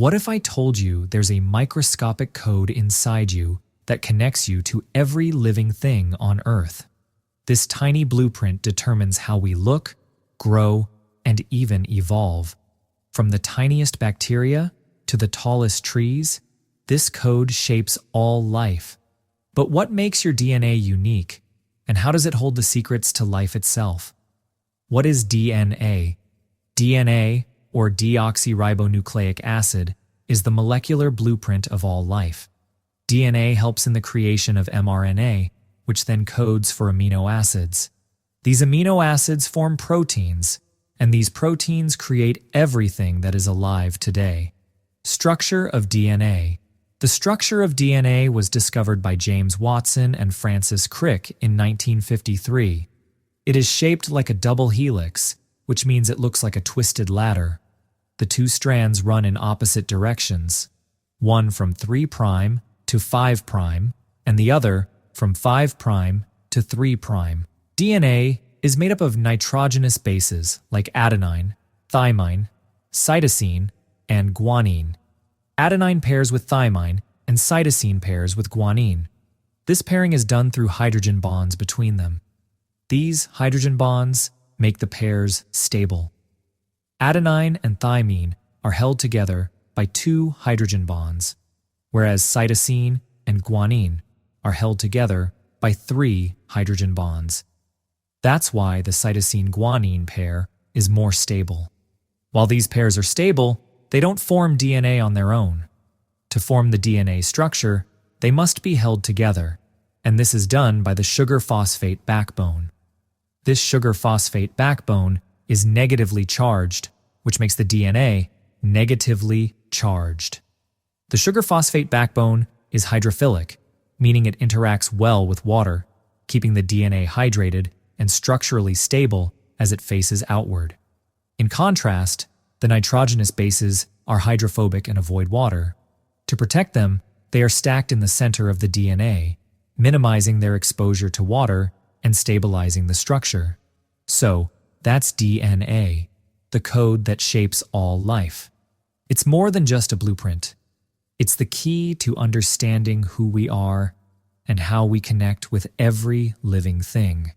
What if I told you there's a microscopic code inside you that connects you to every living thing on Earth? This tiny blueprint determines how we look, grow, and even evolve. From the tiniest bacteria to the tallest trees, this code shapes all life. But what makes your DNA unique, and how does it hold the secrets to life itself? What is DNA? DNA, or deoxyribonucleic acid, is the molecular blueprint of all life. DNA helps in the creation of mRNA, which then codes for amino acids. These amino acids form proteins, and these proteins create everything that is alive today. Structure of DNA. The structure of DNA was discovered by James Watson and Francis Crick in 1953. It is shaped like a double helix, which means it looks like a twisted ladder. The two strands run in opposite directions, one from 3' to 5', and the other from 5' to 3'. DNA is made up of nitrogenous bases like adenine, thymine, cytosine, and guanine. Adenine pairs with thymine and cytosine pairs with guanine. This pairing is done through hydrogen bonds between them. These hydrogen bonds make the pairs stable. Adenine and thymine are held together by 2 hydrogen bonds, whereas cytosine and guanine are held together by 3 hydrogen bonds. That's why the cytosine-guanine pair is more stable. While these pairs are stable, they don't form DNA on their own. To form the DNA structure, they must be held together, and this is done by the sugar-phosphate backbone. This sugar-phosphate backbone is negatively charged, which makes the DNA negatively charged. The sugar-phosphate backbone is hydrophilic, meaning it interacts well with water, keeping the DNA hydrated and structurally stable as it faces outward. In contrast, the nitrogenous bases are hydrophobic and avoid water. To protect them, they are stacked in the center of the DNA, minimizing their exposure to water and stabilizing the structure. So, that's DNA, the code that shapes all life. It's more than just a blueprint. It's the key to understanding who we are and how we connect with every living thing.